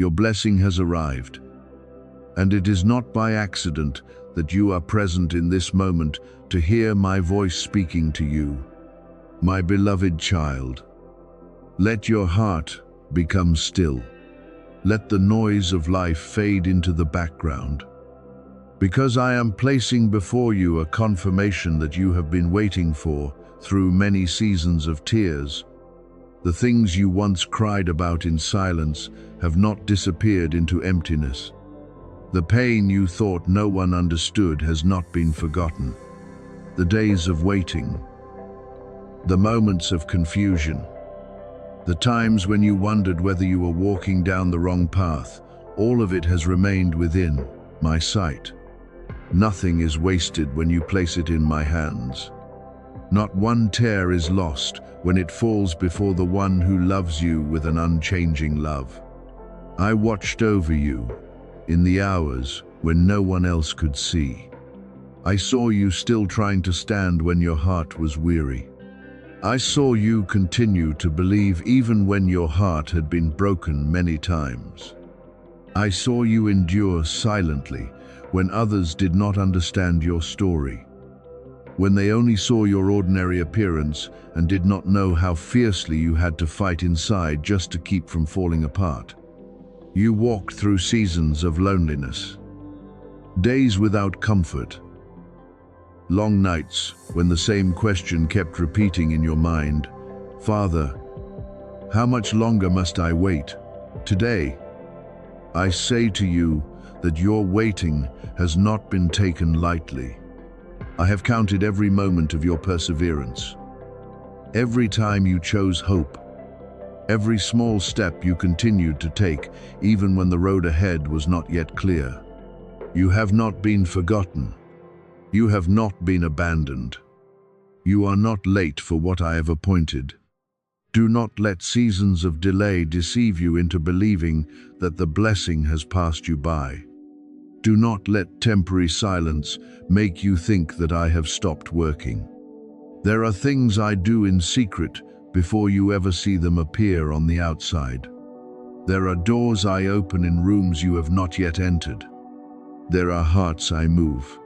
Your blessing has arrived, and it is not by accident that you are present in this moment to hear my voice speaking to you. My beloved child, let your heart become still. Let the noise of life fade into the background, because I am placing before you a confirmation that you have been waiting for through many seasons of tears. The things you once cried about in silence have not disappeared into emptiness. The pain you thought no one understood has not been forgotten. The days of waiting, the moments of confusion, the times when you wondered whether you were walking down the wrong path, all of it has remained within my sight. Nothing is wasted when you place it in my hands. Not one tear is lost when it falls before the one who loves you with an unchanging love. I watched over you in the hours when no one else could see. I saw you still trying to stand when your heart was weary. I saw you continue to believe even when your heart had been broken many times. I saw you endure silently when others did not understand your story, when they only saw your ordinary appearance and did not know how fiercely you had to fight inside just to keep from falling apart. You walked through seasons of loneliness, days without comfort, long nights when the same question kept repeating in your mind, Father, how much longer must I wait? Today, I say to you that your waiting has not been taken lightly. I have counted every moment of your perseverance, every time you chose hope, every small step you continued to take, even when the road ahead was not yet clear. You have not been forgotten. You have not been abandoned. You are not late for what I have appointed. Do not let seasons of delay deceive you into believing that the blessing has passed you by. Do not let temporary silence make you think that I have stopped working. There are things I do in secret before you ever see them appear on the outside. There are doors I open in rooms you have not yet entered. There are hearts I move,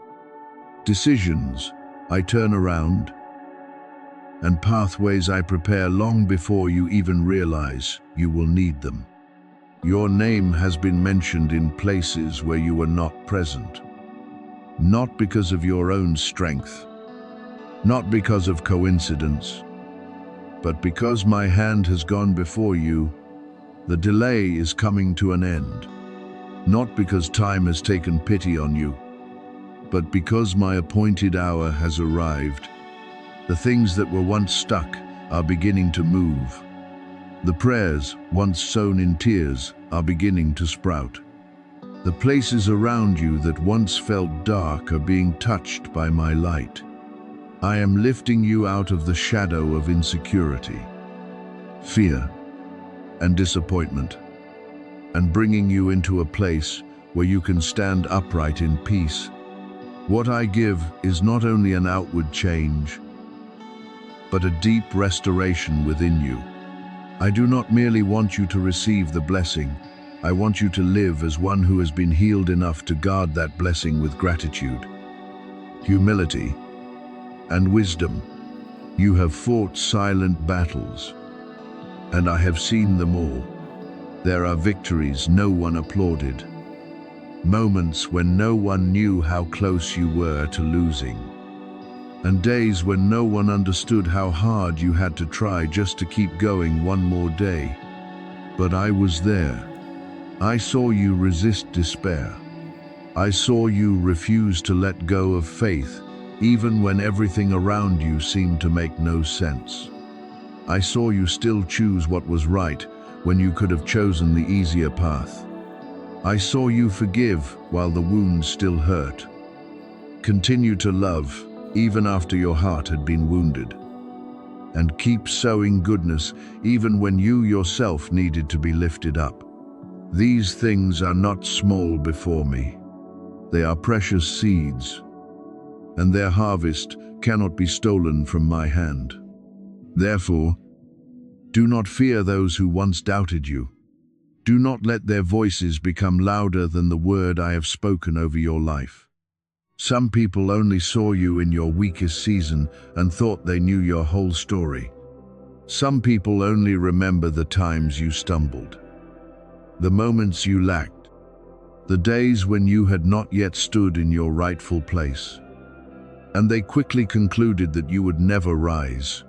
decisions I turn around, and pathways I prepare long before you even realize you will need them. Your name has been mentioned in places where you were not present, not because of your own strength, not because of coincidence, but because my hand has gone before you. The delay is coming to an end, not because time has taken pity on you, but because my appointed hour has arrived. The things that were once stuck are beginning to move. The prayers, once sown in tears, are beginning to sprout. The places around you that once felt dark are being touched by my light. I am lifting you out of the shadow of insecurity, fear, and disappointment, and bringing you into a place where you can stand upright in peace. What I give is not only an outward change, but a deep restoration within you. I do not merely want you to receive the blessing. I want you to live as one who has been healed enough to guard that blessing with gratitude, humility, and wisdom. You have fought silent battles, and I have seen them all. There are victories no one applauded, moments when no one knew how close you were to losing, and days when no one understood how hard you had to try just to keep going one more day. But I was there. I saw you resist despair. I saw you refuse to let go of faith, even when everything around you seemed to make no sense. I saw you still choose what was right when you could have chosen the easier path. I saw you forgive while the wounds still hurt. Continue to love even after your heart had been wounded. And keep sowing goodness even when you yourself needed to be lifted up. These things are not small before me. They are precious seeds, and their harvest cannot be stolen from my hand. Therefore, do not fear those who once doubted you. Do not let their voices become louder than the word I have spoken over your life. Some people only saw you in your weakest season and thought they knew your whole story. Some people only remember the times you stumbled, the moments you lacked, the days when you had not yet stood in your rightful place. And they quickly concluded that you would never rise.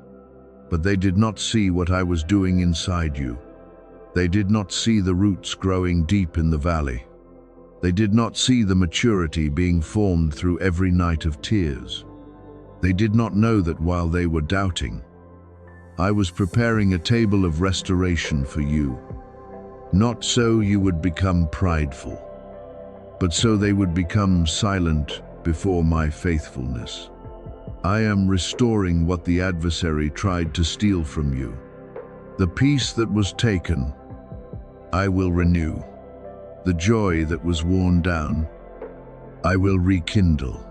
But they did not see what I was doing inside you. They did not see the roots growing deep in the valley. They did not see the maturity being formed through every night of tears. They did not know that while they were doubting, I was preparing a table of restoration for you. Not so you would become prideful, but so they would become silent before my faithfulness. I am restoring what the adversary tried to steal from you. The peace that was taken, I will renew. The joy that was worn down, I will rekindle.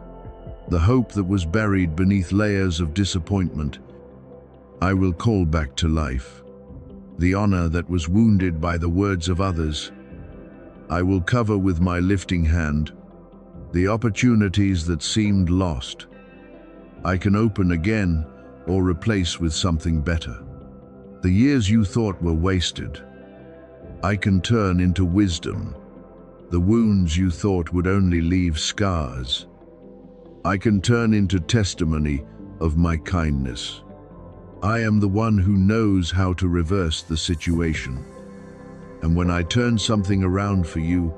The hope that was buried beneath layers of disappointment, I will call back to life. The honor that was wounded by the words of others, I will cover with my lifting hand. The opportunities that seemed lost, I can open again or replace with something better. The years you thought were wasted, I can turn into wisdom. The wounds you thought would only leave scars, I can turn into testimony of my kindness. I am the one who knows how to reverse the situation. And when I turn something around for you,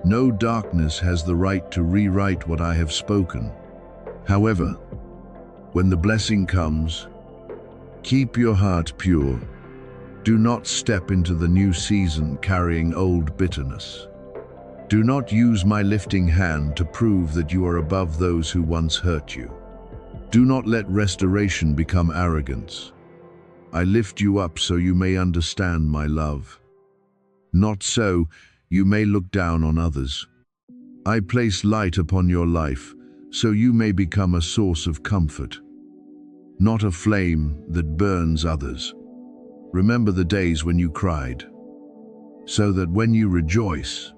no darkness has the right to rewrite what I have spoken. However, when the blessing comes, keep your heart pure. Do not step into the new season carrying old bitterness. Do not use my lifting hand to prove that you are above those who once hurt you. Do not let restoration become arrogance. I lift you up so you may understand my love. Not so you may look down on others. I place light upon your life so you may become a source of comfort, not a flame that burns others. Remember the days when you cried, so that when you rejoice,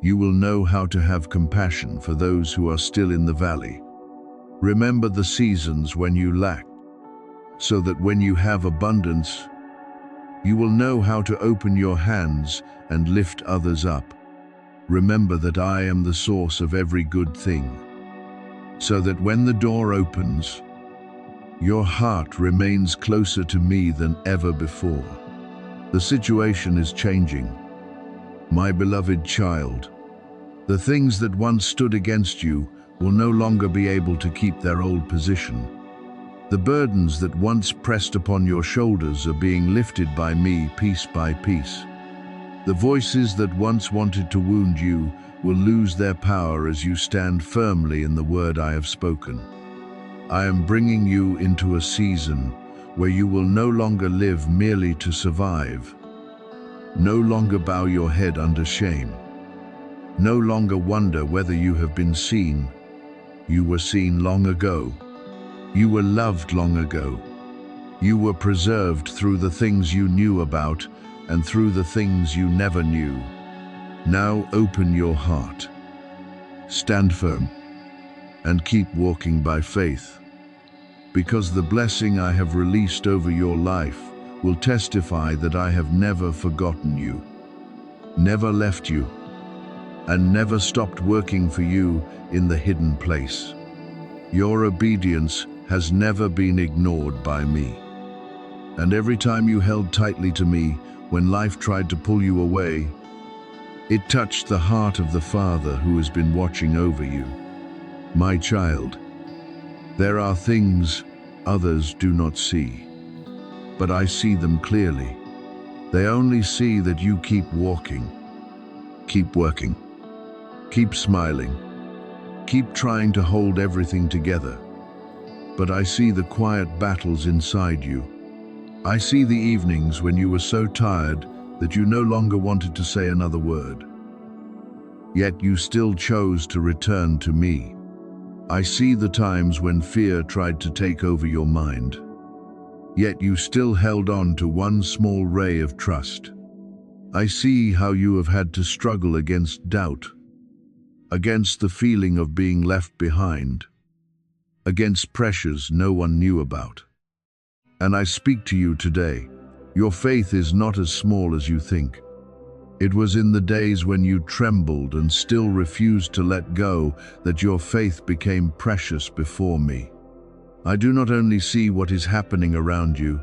you will know how to have compassion for those who are still in the valley. Remember the seasons when you lacked, so that when you have abundance, you will know how to open your hands and lift others up. Remember that I am the source of every good thing, so that when the door opens, your heart remains closer to me than ever before. The situation is changing. My beloved child, the things that once stood against you will no longer be able to keep their old position. The burdens that once pressed upon your shoulders are being lifted by me piece by piece. The voices that once wanted to wound you will lose their power as you stand firmly in the word I have spoken. I am bringing you into a season where you will no longer live merely to survive, no longer bow your head under shame, no longer wonder whether you have been seen. You were seen long ago. You were loved long ago. You were preserved through the things you knew about and through the things you never knew. Now open your heart. Stand firm and keep walking by faith, because the blessing I have released over your life will testify that I have never forgotten you, never left you, and never stopped working for you in the hidden place. Your obedience has never been ignored by me. And every time you held tightly to me when life tried to pull you away, it touched the heart of the Father who has been watching over you. My child, there are things others do not see, but I see them clearly. They only see that you keep walking, keep working, keep smiling, keep trying to hold everything together. But I see the quiet battles inside you. I see the evenings when you were so tired that you no longer wanted to say another word. Yet you still chose to return to me. I see the times when fear tried to take over your mind. Yet you still held on to one small ray of trust. I see how you have had to struggle against doubt, against the feeling of being left behind, against pressures no one knew about. And I speak to you today. Your faith is not as small as you think. It was in the days when you trembled and still refused to let go that your faith became precious before me. I do not only see what is happening around you,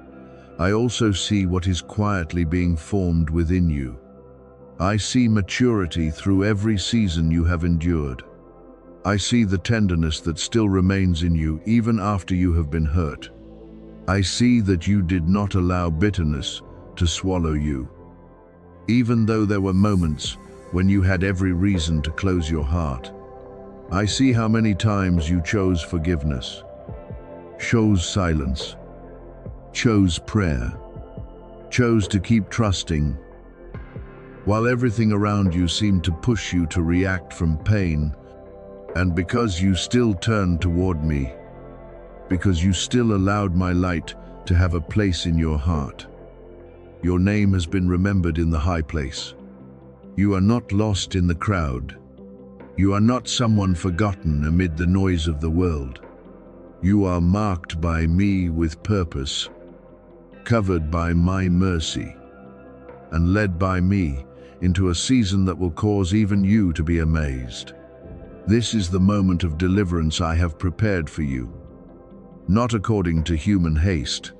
I also see what is quietly being formed within you. I see maturity through every season you have endured. I see the tenderness that still remains in you even after you have been hurt. I see that you did not allow bitterness to swallow you. Even though there were moments when you had every reason to close your heart. I see how many times you chose forgiveness, chose silence, chose prayer, chose to keep trusting, while everything around you seemed to push you to react from pain. And because you still turned toward me, because you still allowed my light to have a place in your heart, your name has been remembered in the high place. You are not lost in the crowd. You are not someone forgotten amid the noise of the world. You are marked by me with purpose, covered by my mercy, and led by me into a season that will cause even you to be amazed. This is the moment of deliverance I have prepared for you, not according to human haste,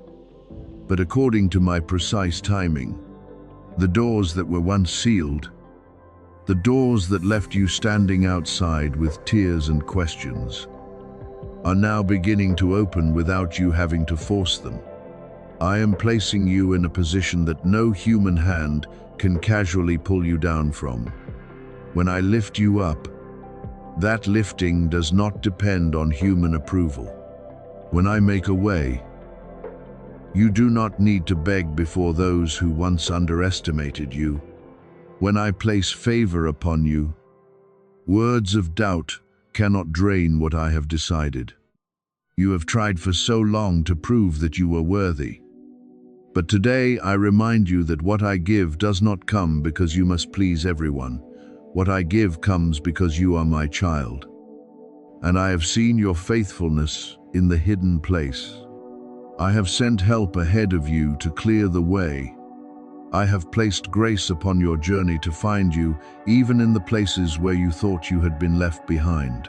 but according to my precise timing. The doors that were once sealed, the doors that left you standing outside with tears and questions, are now beginning to open without you having to force them. I am placing you in a position that no human hand can casually pull you down from. When I lift you up, that lifting does not depend on human approval. When I make a way, you do not need to beg before those who once underestimated you. When I place favor upon you, words of doubt cannot drain what I have decided. You have tried for so long to prove that you were worthy. But today I remind you that what I give does not come because you must please everyone. What I give comes because you are my child. And I have seen your faithfulness in the hidden place. I have sent help ahead of you to clear the way. I have placed grace upon your journey to find you, even in the places where you thought you had been left behind.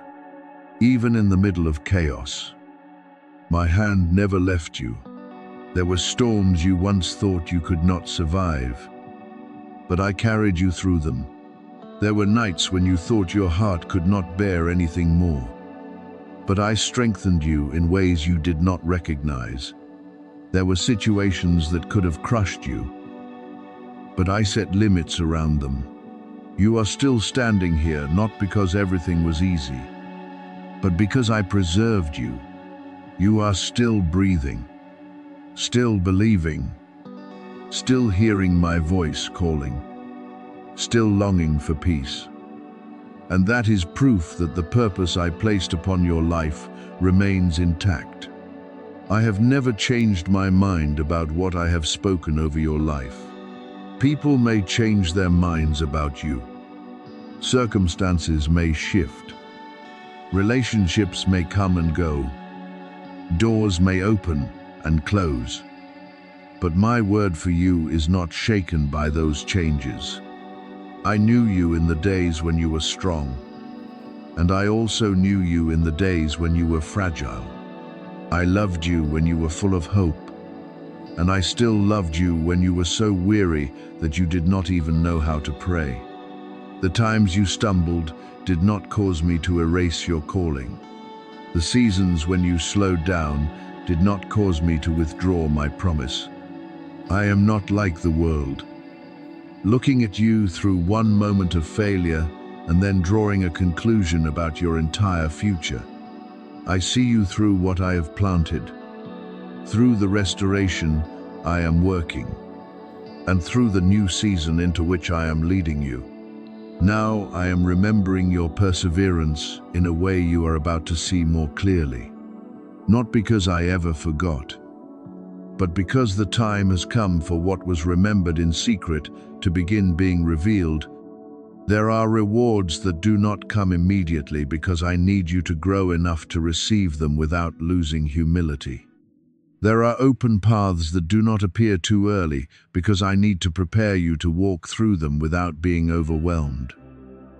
Even in the middle of chaos, my hand never left you. There were storms you once thought you could not survive, but I carried you through them. There were nights when you thought your heart could not bear anything more, but I strengthened you in ways you did not recognize. There were situations that could have crushed you, but I set limits around them. You are still standing here not because everything was easy, but because I preserved you. You are still breathing, still believing, still hearing my voice calling, still longing for peace. And that is proof that the purpose I placed upon your life remains intact. I have never changed my mind about what I have spoken over your life. People may change their minds about you. Circumstances may shift. Relationships may come and go. Doors may open and close. But my word for you is not shaken by those changes. I knew you in the days when you were strong, and I also knew you in the days when you were fragile. I loved you when you were full of hope, and I still loved you when you were so weary that you did not even know how to pray. The times you stumbled did not cause me to erase your calling. The seasons when you slowed down did not cause me to withdraw my promise. I am not like the world, looking at you through one moment of failure and then drawing a conclusion about your entire future. I see you through what I have planted, through the restoration I am working, and through the new season into which I am leading you. Now I am remembering your perseverance in a way you are about to see more clearly. Not because I ever forgot, but because the time has come for what was remembered in secret to begin being revealed, there are rewards that do not come immediately because I need you to grow enough to receive them without losing humility. There are open paths that do not appear too early because I need to prepare you to walk through them without being overwhelmed.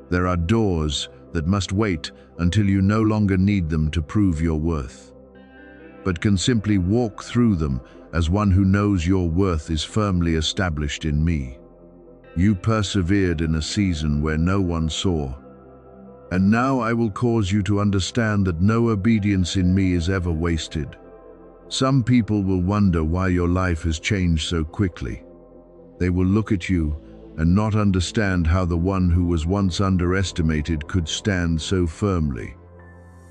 There are doors that must wait until you no longer need them to prove your worth, but can simply walk through them as one who knows your worth is firmly established in me. You persevered in a season where no one saw, and now I will cause you to understand that no obedience in me is ever wasted. Some people will wonder why your life has changed so quickly. They will look at you and not understand how the one who was once underestimated could stand so firmly.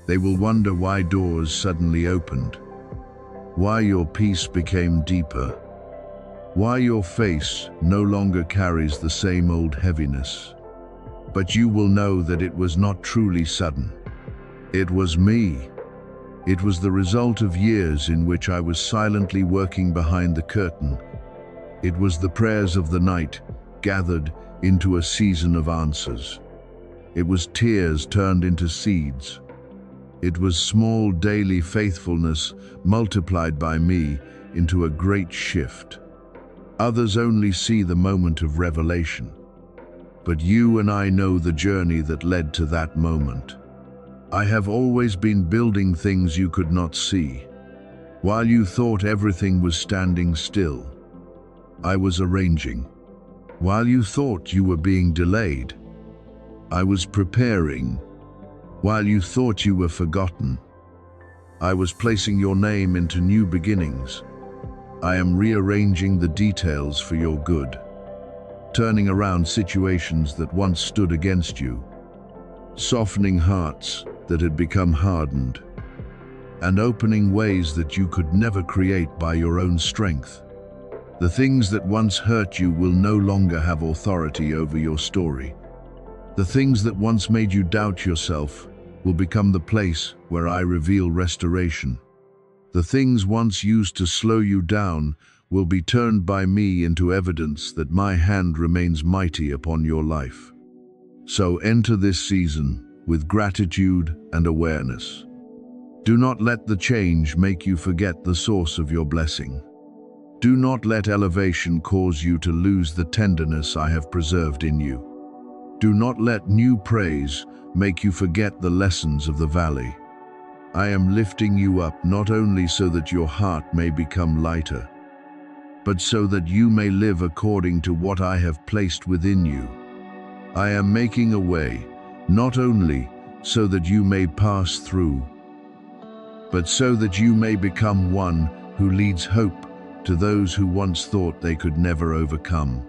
They will wonder why doors suddenly opened, why your peace became deeper, why your face no longer carries the same old heaviness. But you will know that it was not truly sudden. It was me. It was the result of years in which I was silently working behind the curtain. It was the prayers of the night gathered into a season of answers. It was tears turned into seeds. It was small daily faithfulness multiplied by me into a great shift. Others only see the moment of revelation, but you and I know the journey that led to that moment. I have always been building things you could not see. While you thought everything was standing still, I was arranging. While you thought you were being delayed, I was preparing. While you thought you were forgotten, I was placing your name into new beginnings. I am rearranging the details for your good, turning around situations that once stood against you, softening hearts that had become hardened, and opening ways that you could never create by your own strength. The things that once hurt you will no longer have authority over your story. The things that once made you doubt yourself will become the place where I reveal restoration. The things once used to slow you down will be turned by me into evidence that my hand remains mighty upon your life. So enter this season with gratitude and awareness. Do not let the change make you forget the source of your blessing. Do not let elevation cause you to lose the tenderness I have preserved in you. Do not let new praise make you forget the lessons of the valley. I am lifting you up not only so that your heart may become lighter, but so that you may live according to what I have placed within you. I am making a way, not only so that you may pass through, but so that you may become one who leads hope to those who once thought they could never overcome.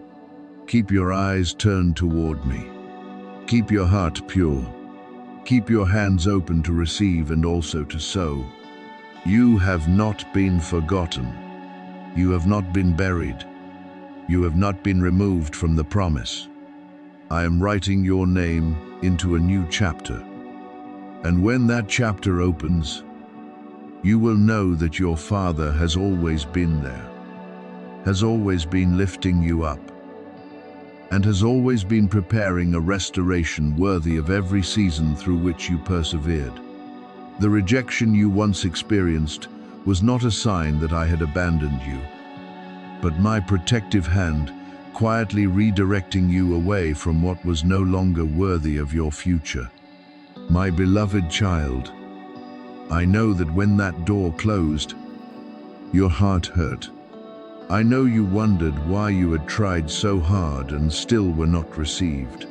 Keep your eyes turned toward me. Keep your heart pure. Keep your hands open to receive and also to sow. You have not been forgotten. You have not been buried. You have not been removed from the promise. I am writing your name into a new chapter. And when that chapter opens, you will know that your Father has always been there, has always been lifting you up, and has always been preparing a restoration worthy of every season through which you persevered. The rejection you once experienced was not a sign that I had abandoned you, but my protective hand quietly redirecting you away from what was no longer worthy of your future. My beloved child, I know that when that door closed, your heart hurt. I know you wondered why you had tried so hard and still were not received.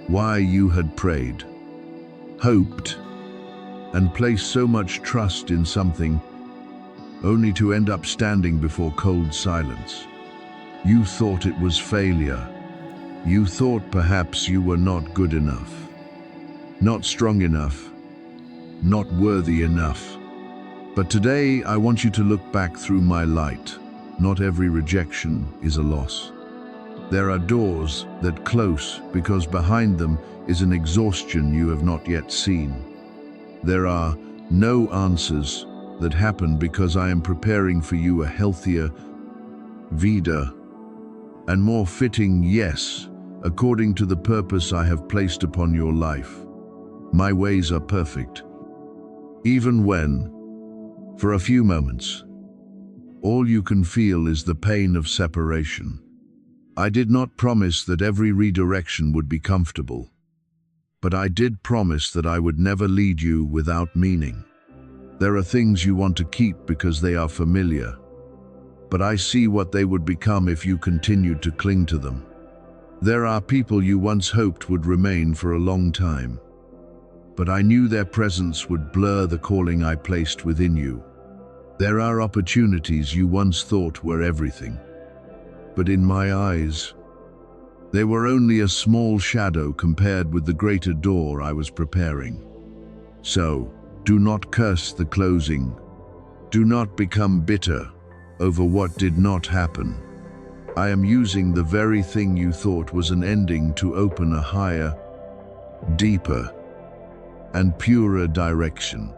Why you had prayed, hoped, and placed so much trust in something only to end up standing before cold silence. You thought it was failure. You thought perhaps you were not good enough, not strong enough, not worthy enough. But today I want you to look back through my light. Not every rejection is a loss. There are doors that close because behind them is an exhaustion you have not yet seen. There are no answers that happen because I am preparing for you a healthier vida and more fitting yes, according to the purpose I have placed upon your life. My ways are perfect. Even when, for a few moments, all you can feel is the pain of separation. I did not promise that every redirection would be comfortable, but I did promise that I would never lead you without meaning. There are things you want to keep because they are familiar, but I see what they would become if you continued to cling to them. There are people you once hoped would remain for a long time, but I knew their presence would blur the calling I placed within you. There are opportunities you once thought were everything, but in my eyes, they were only a small shadow compared with the greater door I was preparing. So, do not curse the closing. Do not become bitter over what did not happen. I am using the very thing you thought was an ending to open a higher, deeper, and purer direction.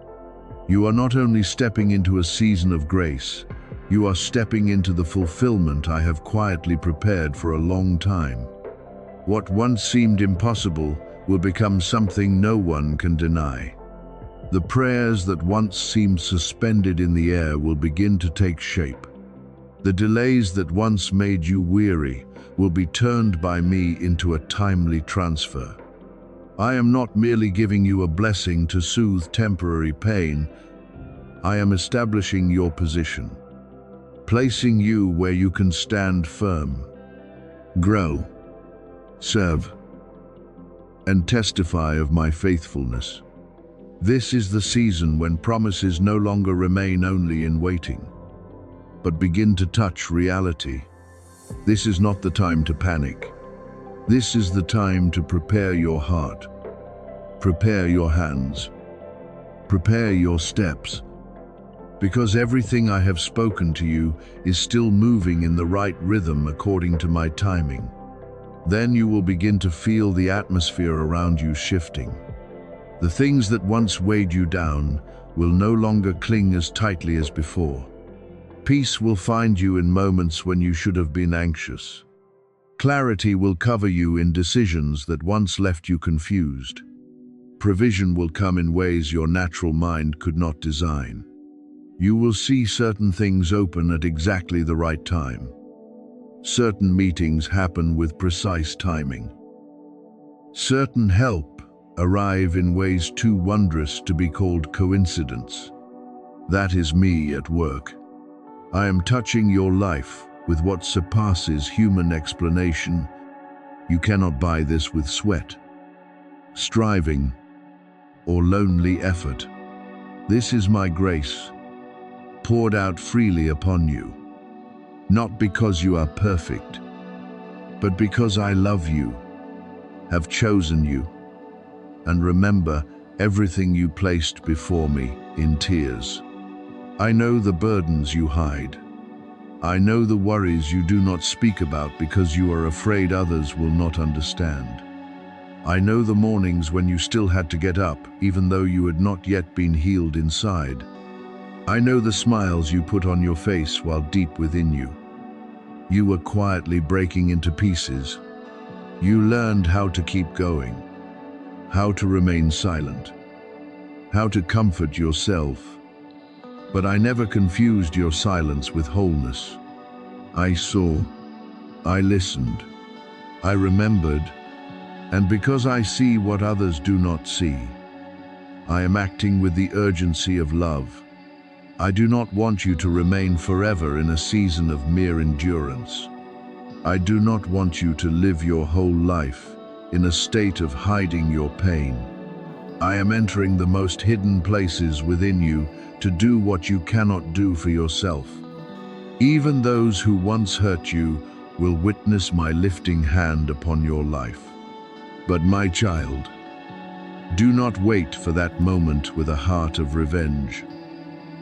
You are not only stepping into a season of grace, you are stepping into the fulfillment I have quietly prepared for a long time. What once seemed impossible will become something no one can deny. The prayers that once seemed suspended in the air will begin to take shape. The delays that once made you weary will be turned by me into a timely transfer. I am not merely giving you a blessing to soothe temporary pain. I am establishing your position, placing you where you can stand firm, grow, serve, and testify of my faithfulness. This is the season when promises no longer remain only in waiting, but begin to touch reality. This is not the time to panic. This is the time to prepare your heart, prepare your hands, prepare your steps, because everything I have spoken to you is still moving in the right rhythm according to my timing. Then you will begin to feel the atmosphere around you shifting. The things that once weighed you down will no longer cling as tightly as before. Peace will find you in moments when you should have been anxious. Clarity will cover you in decisions that once left you confused. Provision will come in ways your natural mind could not design. You will see certain things open at exactly the right time. Certain meetings happen with precise timing. Certain help arrive in ways too wondrous to be called coincidence. That is me at work. I am touching your life with what surpasses human explanation. You cannot buy this with sweat, striving, or lonely effort. This is my grace, poured out freely upon you, not because you are perfect, but because I love you, have chosen you, and remember everything you placed before me in tears. I know the burdens you hide. I know the worries you do not speak about because you are afraid others will not understand. I know the mornings when you still had to get up, even though you had not yet been healed inside. I know the smiles you put on your face while deep within you, you were quietly breaking into pieces. You learned how to keep going, how to remain silent, how to comfort yourself. But I never confused your silence with wholeness. I saw, I listened, I remembered, and because I see what others do not see, I am acting with the urgency of love. I do not want you to remain forever in a season of mere endurance. I do not want you to live your whole life in a state of hiding your pain. I am entering the most hidden places within you to do what you cannot do for yourself. Even those who once hurt you will witness my lifting hand upon your life. But my child, do not wait for that moment with a heart of revenge.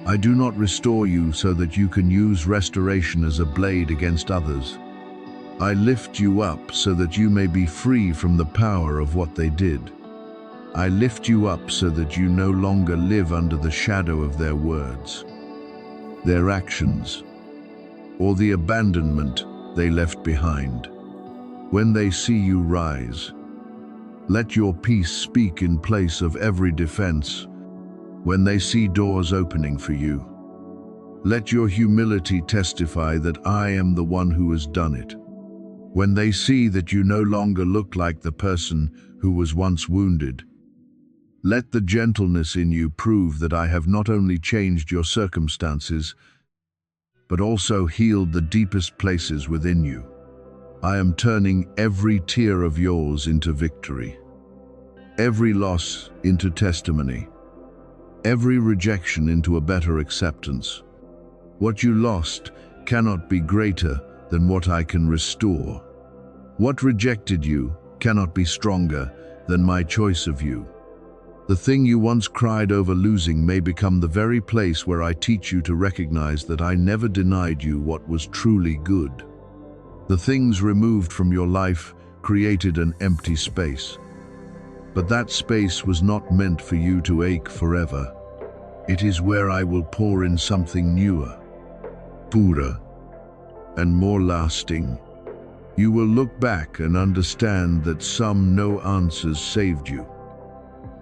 I do not restore you so that you can use restoration as a blade against others. I lift you up so that you may be free from the power of what they did. I lift you up so that you no longer live under the shadow of their words, their actions, or the abandonment they left behind. When they see you rise, let your peace speak in place of every defense. When they see doors opening for you, let your humility testify that I am the one who has done it. When they see that you no longer look like the person who was once wounded, let the gentleness in you prove that I have not only changed your circumstances, but also healed the deepest places within you. I am turning every tear of yours into victory, every loss into testimony, every rejection into a better acceptance. What you lost cannot be greater than what I can restore. What rejected you cannot be stronger than my choice of you. The thing you once cried over losing may become the very place where I teach you to recognize that I never denied you what was truly good. The things removed from your life created an empty space. But that space was not meant for you to ache forever. It is where I will pour in something newer, purer, and more lasting. You will look back and understand that some no answers saved you.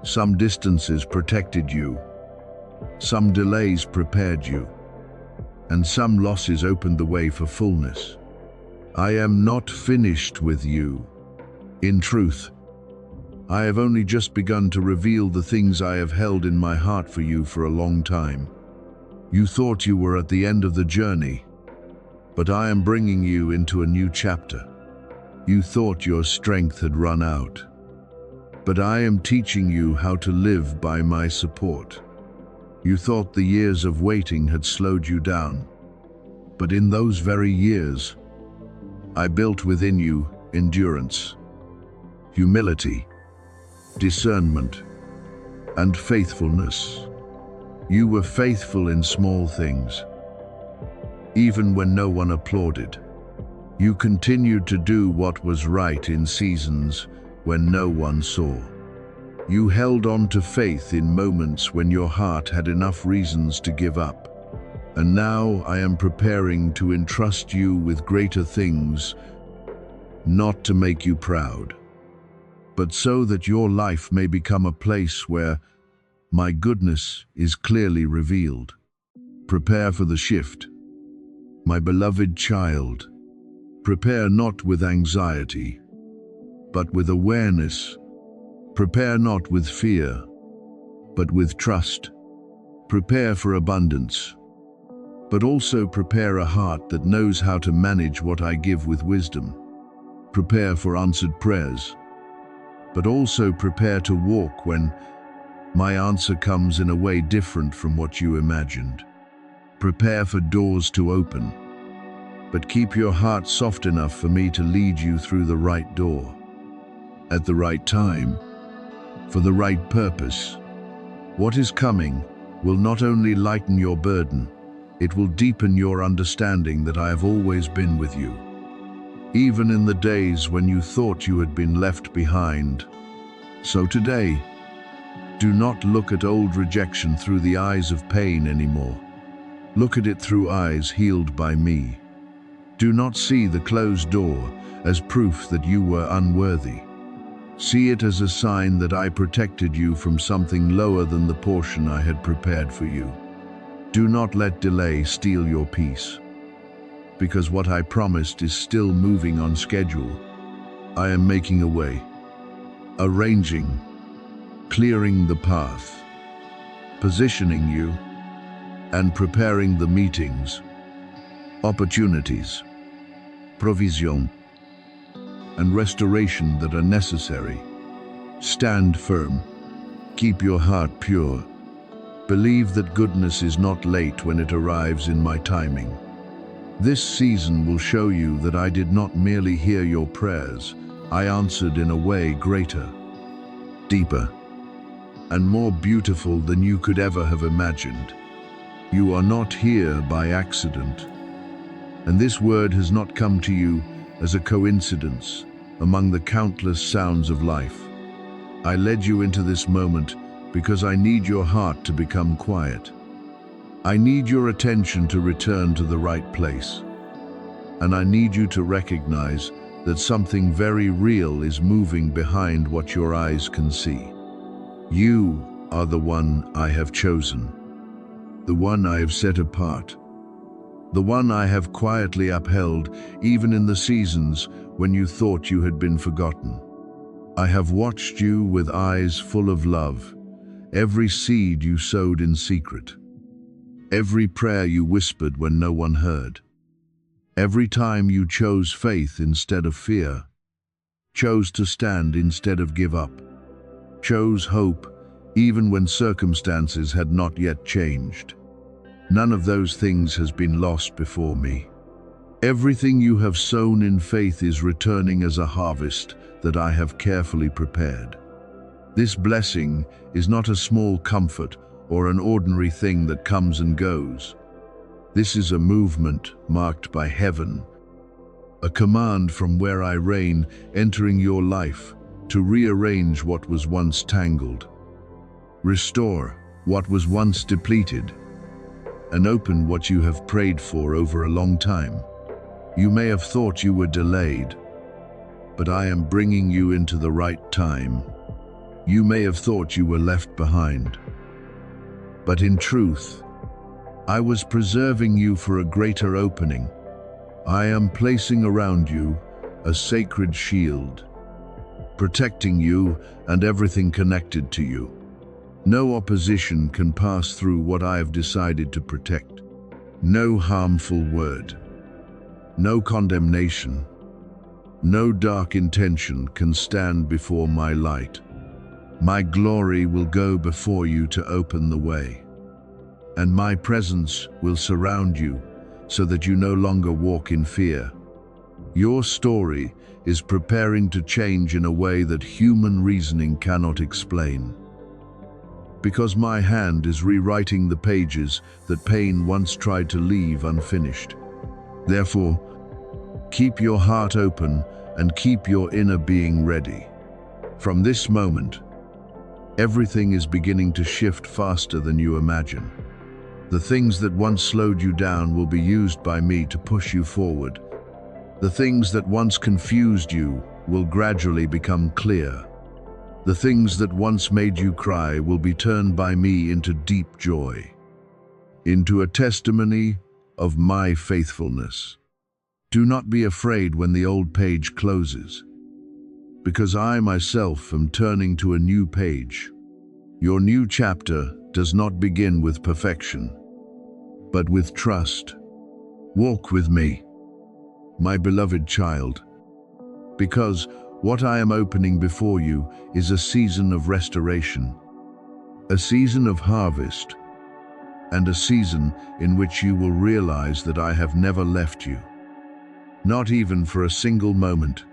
Some distances protected you, some delays prepared you, and some losses opened the way for fullness. I am not finished with you. In truth, I have only just begun to reveal the things I have held in my heart for you for a long time. You thought you were at the end of the journey, but I am bringing you into a new chapter. You thought your strength had run out, but I am teaching you how to live by my support. You thought the years of waiting had slowed you down, but in those very years, I built within you endurance, humility, discernment, and faithfulness. You were faithful in small things, even when no one applauded. You continued to do what was right in seasons when no one saw. You held on to faith in moments when your heart had enough reasons to give up. And now I am preparing to entrust you with greater things, not to make you proud, but so that your life may become a place where my goodness is clearly revealed. Prepare for the shift, my beloved child. Prepare not with anxiety, but with awareness. Prepare not with fear, but with trust. Prepare for abundance, but also prepare a heart that knows how to manage what I give with wisdom. Prepare for answered prayers, but also prepare to walk when my answer comes in a way different from what you imagined. Prepare for doors to open, but keep your heart soft enough for me to lead you through the right door, at the right time, for the right purpose. What is coming will not only lighten your burden, it will deepen your understanding that I have always been with you, even in the days when you thought you had been left behind. So today, do not look at old rejection through the eyes of pain anymore. Look at it through eyes healed by me. Do not see the closed door as proof that you were unworthy. See it as a sign that I protected you from something lower than the portion I had prepared for you. Do not let delay steal your peace, because what I promised is still moving on schedule. I am making a way, arranging, clearing the path, positioning you, and preparing the meetings, opportunities, provision, and restoration that are necessary. Stand firm. Keep your heart pure. Believe that goodness is not late when it arrives in my timing. This season will show you that I did not merely hear your prayers. I answered in a way greater, deeper, and more beautiful than you could ever have imagined. You are not here by accident, and this word has not come to you as a coincidence among the countless sounds of life. I led you into this moment because I need your heart to become quiet. I need your attention to return to the right place. And I need you to recognize that something very real is moving behind what your eyes can see. You are the one I have chosen, the one I have set apart, the one I have quietly upheld even in the seasons when you thought you had been forgotten. I have watched you with eyes full of love, every seed you sowed in secret, every prayer you whispered when no one heard, every time you chose faith instead of fear, chose to stand instead of give up, chose hope even when circumstances had not yet changed. None of those things has been lost before me. Everything you have sown in faith is returning as a harvest that I have carefully prepared. This blessing is not a small comfort or an ordinary thing that comes and goes. This is a movement marked by heaven, a command from where I reign entering your life to rearrange what was once tangled, restore what was once depleted, and open what you have prayed for over a long time. You may have thought you were delayed, but I am bringing you into the right time. You may have thought you were left behind, but in truth, I was preserving you for a greater opening. I am placing around you a sacred shield, protecting you and everything connected to you. No opposition can pass through what I have decided to protect. No harmful word, no condemnation, no dark intention can stand before my light. My glory will go before you to open the way, and my presence will surround you so that you no longer walk in fear. Your story is preparing to change in a way that human reasoning cannot explain. Because my hand is rewriting the pages that pain once tried to leave unfinished. Therefore, keep your heart open and keep your inner being ready. From this moment, everything is beginning to shift faster than you imagine. The things that once slowed you down will be used by me to push you forward. The things that once confused you will gradually become clear. The things that once made you cry will be turned by me into deep joy, into a testimony of my faithfulness. Do not be afraid when the old page closes, because I myself am turning to a new page. Your new chapter does not begin with perfection, but with trust. Walk with me, my beloved child, because what I am opening before you is a season of restoration, a season of harvest, and a season in which you will realize that I have never left you. Not even for a single moment.